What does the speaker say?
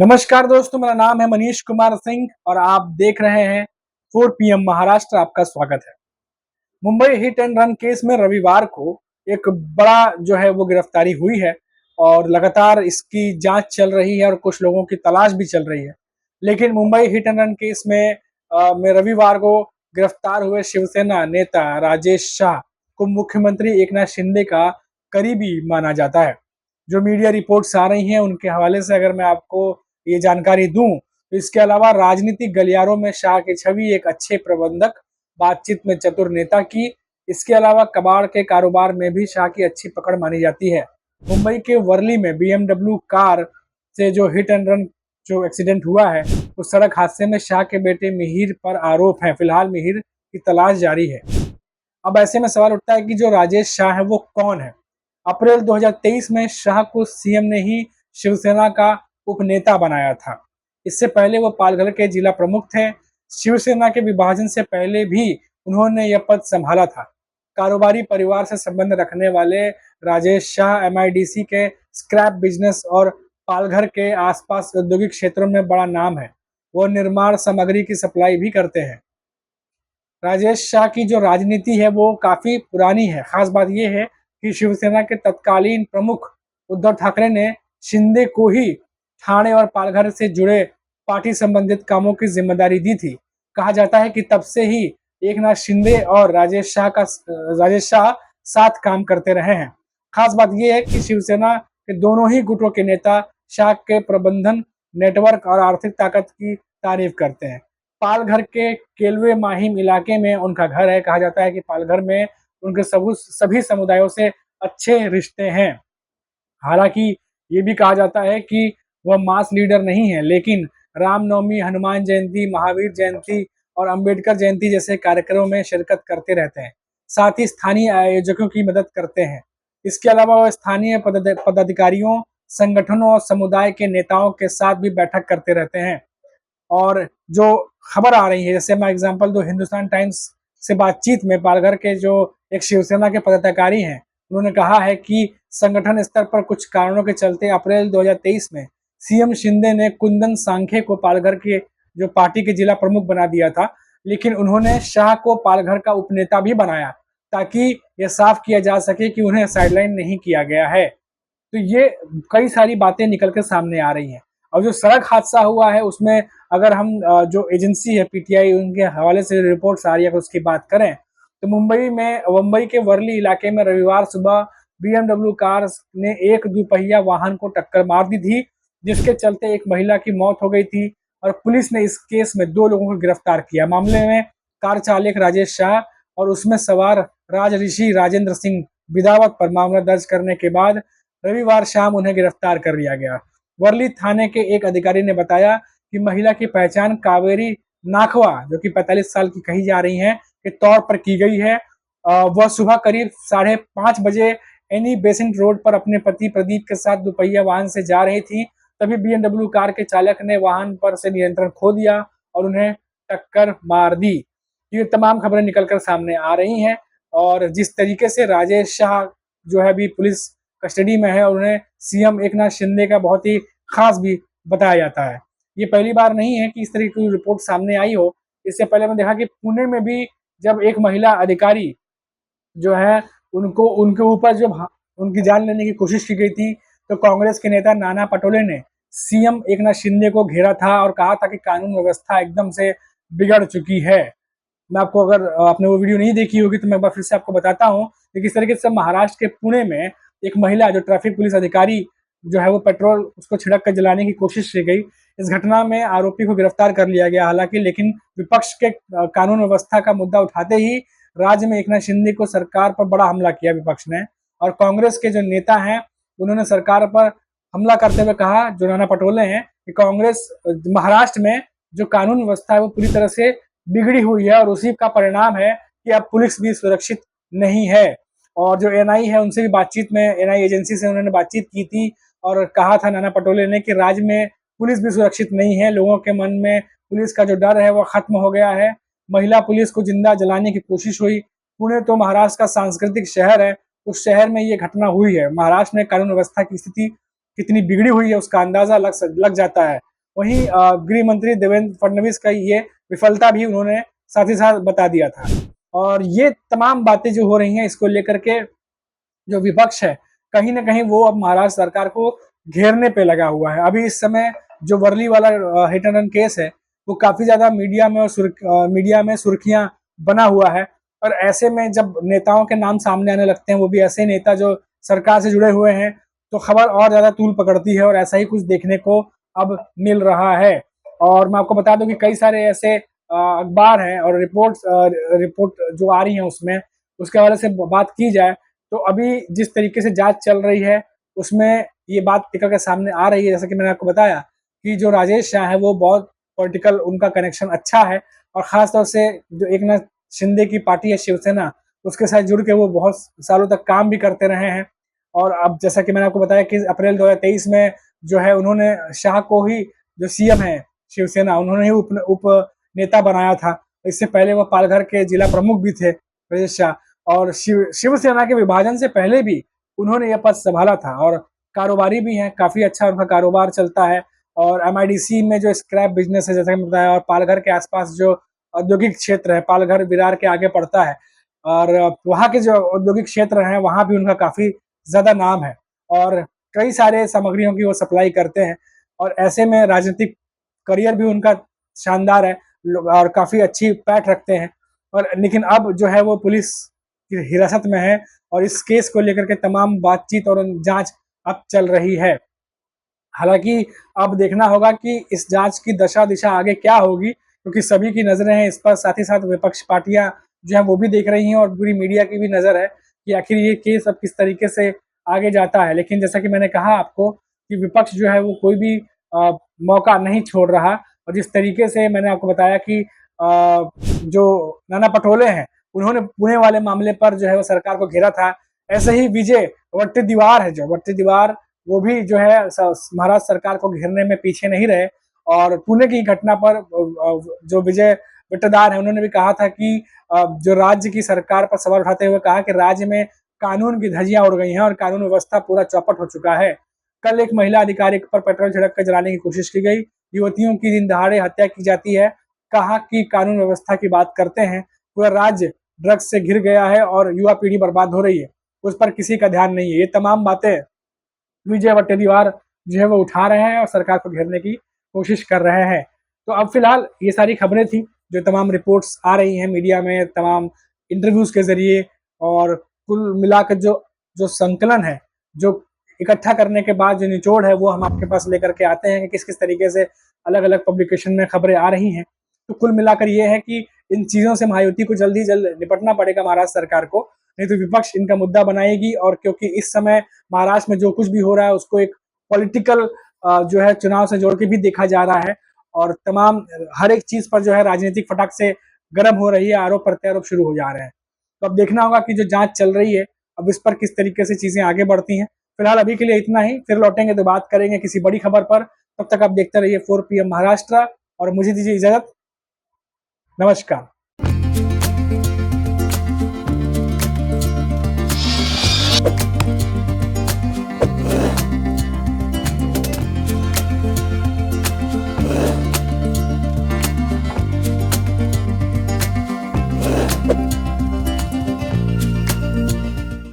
नमस्कार दोस्तों, मेरा नाम है मनीष कुमार सिंह और आप देख रहे हैं 4 PM महाराष्ट्र। आपका स्वागत है। Mumbai hit and run case में रविवार को एक बड़ा जो है वो गिरफ्तारी हुई है और लगातार इसकी जांच चल रही है और कुछ लोगों की तलाश भी चल रही है। लेकिन Mumbai hit and run case में रविवार को गिरफ्तार हुए शिवसेना नेता राजेश शाह को मुख्यमंत्री एकनाथ शिंदे का करीबी माना जाता है। जो मीडिया रिपोर्ट्स आ रही हैं उनके हवाले से अगर मैं आपको ये जानकारी दूं तो इसके अलावा राजनीतिक गलियारों में शाह की छवि एक अच्छे प्रबंधक, बातचीत में चतुर नेता की, इसके अलावा कबाड़ के कारोबार में भी शाह की अच्छी पकड़ मानी जाती है। मुंबई के वर्ली में BMW कार से जो हिट एंड रन जो एक्सीडेंट हुआ है उस सड़क हादसे में शाह के बेटे मिहिर पर आरोप है। फिलहाल मिहिर की तलाश जारी है। अब ऐसे में सवाल उठता है कि जो राजेश शाह है वो कौन है। अप्रैल 2023 में शाह को सीएम ने ही शिवसेना का उपनेता बनाया था। इससे पहले वो पालघर के जिला प्रमुख थे। शिवसेना के विभाजन से पहले भी उन्होंने यह पद संभाला था। कारोबारी परिवार से संबंध रखने वाले राजेश शाह MIDC के स्क्रैप बिजनेस और पालघर के आसपास औद्योगिक क्षेत्रों में बड़ा नाम है। वो निर्माण सामग्री की सप्लाई भी करते हैं। राजेश शाह की जो राजनीति है वो काफी पुरानी है। खास बात यह है कि शिवसेना के तत्कालीन प्रमुख उद्धव ठाकरे ने शिंदे को ही ठाणे और पालघर से जुड़े पार्टी संबंधित कामों की जिम्मेदारी दी थी। कहा जाता है कि तब से ही एकनाथ शिंदे और राजेश शाह साथ काम करते रहे हैं। खास बात यह है कि शिवसेना के दोनों ही गुटों के नेता शाह के प्रबंधन, नेटवर्क और आर्थिक ताकत की तारीफ करते हैं। पालघर के केलवे माहिम इलाके में उनका घर है। कहा जाता है कि पालघर में उनके सभी समुदायों से अच्छे रिश्ते हैं। हालांकि ये भी कहा जाता है कि वह मास लीडर नहीं है, लेकिन रामनवमी, हनुमान जयंती, महावीर जयंती और अंबेडकर जयंती जैसे कार्यक्रमों में शिरकत करते रहते हैं। साथ ही स्थानीय आयोजकों की मदद करते हैं। इसके अलावा वह स्थानीय पदाधिकारियों, संगठनों और समुदाय के नेताओं के साथ भी बैठक करते रहते हैं। और जो खबर आ रही है, जैसे मैं एग्जांपल दूं, हिंदुस्तान टाइम्स से बातचीत में पालघर के जो एक शिवसेना के पदाधिकारी हैं, उन्होंने कहा है कि संगठन स्तर पर कुछ कारणों के चलते अप्रैल 2023 में सीएम शिंदे ने कुंदन सांखे को पालघर के जो पार्टी के जिला प्रमुख बना दिया था, लेकिन उन्होंने शाह को पालघर का उपनेता भी बनाया ताकि यह साफ किया जा सके कि उन्हें साइडलाइन नहीं किया गया है। तो ये कई सारी बातें निकल कर सामने आ रही हैं। और जो सड़क हादसा हुआ है उसमें अगर हम जो एजेंसी है PTI उनके हवाले से रिपोर्ट्स आ रही है, उसकी बात करें तो मुंबई के वर्ली इलाके में रविवार सुबह BMW कार ने एक दुपहिया वाहन को टक्कर मार दी थी, जिसके चलते एक महिला की मौत हो गई थी और पुलिस ने इस केस में 2 लोगों को गिरफ्तार किया। मामले में कार चालक राजेश शाह और उसमें सवार राजऋषि राजेंद्र सिंह बिदावत पर मामला दर्ज करने के बाद रविवार शाम उन्हें गिरफ्तार कर लिया गया। वर्ली थाने के एक अधिकारी ने बताया कि महिला की पहचान कावेरी नाखवा, जो कि 45 साल की कही जा रही है, के तौर पर की गई है। वह सुबह करीब 5:30 बजे एनी बेसेंट रोड पर अपने पति प्रदीप के साथ दुपहिया वाहन से जा रही थी। तभी BMW कार के चालक ने वाहन पर से नियंत्रण खो दिया और उन्हें टक्कर मार दी। ये तमाम खबरें निकलकर सामने आ रही हैं और जिस तरीके से राजेश शाह जो है अभी पुलिस कस्टडी में है और उन्हें सीएम एकनाथ शिंदे का बहुत ही खास भी बताया जाता है। ये पहली बार नहीं है कि इस तरह की रिपोर्ट सामने आई हो। इससे पहले मैंने देखा कि पुणे में भी जब एक महिला अधिकारी जो है उनको उनके ऊपर जब उनकी जान लेने की कोशिश की गई थी, तो कांग्रेस के नेता नाना पटोले ने सीएम एकनाथ शिंदे को घेरा था और कहा था कि कानून व्यवस्था एकदम से बिगड़ चुकी है। मैं आपको, अगर आपने वो वीडियो नहीं देखी होगी तो मैं एक बार फिर से आपको बताता हूँ कि किस तरीके से महाराष्ट्र के पुणे में एक महिला जो ट्रैफिक पुलिस अधिकारी जो है वो पेट्रोल उसको छिड़क कर जलाने की कोशिश की गई। इस घटना में आरोपी को गिरफ्तार कर लिया गया हालांकि, लेकिन विपक्ष के कानून व्यवस्था का मुद्दा उठाते ही राज्य में एकनाथ शिंदे को सरकार पर बड़ा हमला किया विपक्ष ने। और कांग्रेस के जो नेता हैं उन्होंने सरकार पर हमला करते हुए कहा, जो नाना पटोले हैं, कि कांग्रेस महाराष्ट्र में जो कानून व्यवस्था है वो पूरी तरह से बिगड़ी हुई है और उसी का परिणाम है कि अब पुलिस भी सुरक्षित नहीं है। और जो NI है उनसे भी बातचीत में, NI एजेंसी से उन्होंने बातचीत की थी और कहा था नाना पटोले ने कि राज्य में पुलिस भी सुरक्षित नहीं है। लोगों के मन में पुलिस का जो डर है वो खत्म हो गया है। महिला पुलिस को जिंदा जलाने की कोशिश हुई। पुणे तो महाराष्ट्र का सांस्कृतिक शहर है, उस शहर में ये घटना हुई है। महाराष्ट्र में कानून व्यवस्था की स्थिति कितनी बिगड़ी हुई है उसका अंदाजा लग जाता है। वहीं गृह मंत्री देवेंद्र फडणवीस का ये विफलता भी उन्होंने साथ ही साथ बता दिया था। और ये तमाम बातें जो हो रही हैं इसको लेकर के जो विपक्ष है, कहीं न कहीं वो अब महाराष्ट्र सरकार को घेरने पे लगा हुआ है। अभी इस समय जो वर्ली वाला हिट एंड रन केस है, वो काफ़ी ज़्यादा मीडिया में सुर्खियाँ बना हुआ है। और ऐसे में जब नेताओं के नाम सामने आने लगते हैं, वो भी ऐसे नेता जो सरकार से जुड़े हुए हैं, तो खबर और ज़्यादा तूल पकड़ती है और ऐसा ही कुछ देखने को अब मिल रहा है। और मैं आपको बता दूँ कि कई सारे ऐसे अखबार हैं और रिपोर्ट जो आ रही हैं उसमें, उसके हवाले से बात की जाए तो अभी जिस तरीके से जांच चल रही है उसमें ये बात निकल के सामने आ रही है, जैसा कि मैंने आपको बताया कि जो राजेश शाह है वो बहुत पॉलिटिकल उनका कनेक्शन अच्छा है और खास तौर से जो एकनाथ शिंदे की पार्टी है शिवसेना, उसके साथ जुड़ के वो बहुत सालों तक काम भी करते रहे हैं। और अब जैसा कि मैंने आपको बताया कि अप्रैल 2023 में जो है उन्होंने शाह को ही जो सीएम है शिवसेना उन्होंने ही उप नेता बनाया था। इससे पहले वो पालघर के जिला प्रमुख भी थे राजेश शाह। और शिवसेना के विभाजन से पहले भी उन्होंने यह पद संभाला था और कारोबारी भी हैं, काफ़ी अच्छा उनका कारोबार चलता है। और एमआईडीसी में जो स्क्रैप बिजनेस है जैसा कि बताया, और पालघर के आसपास जो औद्योगिक क्षेत्र है, पालघर विरार के आगे पड़ता है और वहाँ के जो औद्योगिक क्षेत्र हैं वहाँ भी उनका काफ़ी ज़्यादा नाम है और कई सारे सामग्रियों की वो सप्लाई करते हैं। और ऐसे में राजनीतिक करियर भी उनका शानदार है और काफ़ी अच्छी पैठ रखते हैं। और लेकिन अब जो है वो पुलिस की हिरासत में है और इस केस को लेकर के तमाम बातचीत और जांच अब चल रही है। हालांकि अब देखना होगा कि इस जांच की दशा दिशा आगे क्या होगी, क्योंकि सभी की नजरें हैं इस पर, साथ ही साथ विपक्ष पार्टियां जो है वो भी देख रही हैं और पूरी मीडिया की भी नजर है कि आखिर ये केस अब किस तरीके से आगे जाता है। लेकिन जैसा कि मैंने कहा आपको कि विपक्ष जो है वो कोई भी मौका नहीं छोड़ रहा और जिस तरीके से मैंने आपको बताया कि जो नाना पटोले हैं उन्होंने पुणे वाले मामले पर जो है वो सरकार को घेरा था, ऐसे ही विजय वट्टेदीवार है, जो वट्टेदीवार वो भी जो है महाराष्ट्र सरकार को घेरने में पीछे नहीं रहे। और पुणे की घटना पर जो विजय वट्टेदार है उन्होंने भी कहा था कि जो राज्य की सरकार पर सवाल उठाते हुए कहा कि राज्य में कानून की धज्जियां उड़ गई हैं और कानून व्यवस्था पूरा चौपट हो चुका है। कल एक महिला अधिकारी पर पेट्रोल छिड़क कर जलाने की कोशिश की गई, युवतियों की दिन दहाड़े हत्या की जाती है, कहा कि कानून व्यवस्था की बात करते हैं, पूरा राज्य ड्रग्स से घिर गया है और युवा पीढ़ी बर्बाद हो रही है, उस पर किसी का ध्यान नहीं है। ये तमाम बातें विजय वट्टेदीवार जो है वो उठा रहे हैं और सरकार को घेरने की कोशिश कर रहे हैं। तो अब फिलहाल ये सारी खबरें थी, जो तमाम रिपोर्ट्स आ रही हैं मीडिया में, तमाम इंटरव्यूज के जरिए। और कुल मिलाकर जो जो संकलन है, जो इकट्ठा करने के बाद जो निचोड़ है, वो हम आपके पास लेकर के आते हैं कि किस किस तरीके से अलग अलग पब्लिकेशन में खबरें आ रही हैं। तो कुल मिलाकर ये है कि इन चीज़ों से महायुति को जल्द ही जल्द निपटना पड़ेगा महाराष्ट्र सरकार को, नहीं तो विपक्ष इनका मुद्दा बनाएगी। और क्योंकि इस समय महाराष्ट्र में जो कुछ भी हो रहा है उसको एक पॉलिटिकल जो है चुनाव से जोड़ के भी देखा जा रहा है और तमाम हर एक चीज पर जो है राजनीतिक फटाक से गर्म हो रही है, आरोप प्रत्यारोप शुरू हो जा रहे हैं। तो अब देखना होगा कि जो जांच चल रही है अब इस पर किस तरीके से चीजें आगे बढ़ती हैं। फिलहाल अभी के लिए इतना ही, फिर लौटेंगे तो बात करेंगे किसी बड़ी खबर पर। तब तक आप देखते रहिए 4 PM महाराष्ट्र और मुझे दीजिए इजाजत। नमस्कार।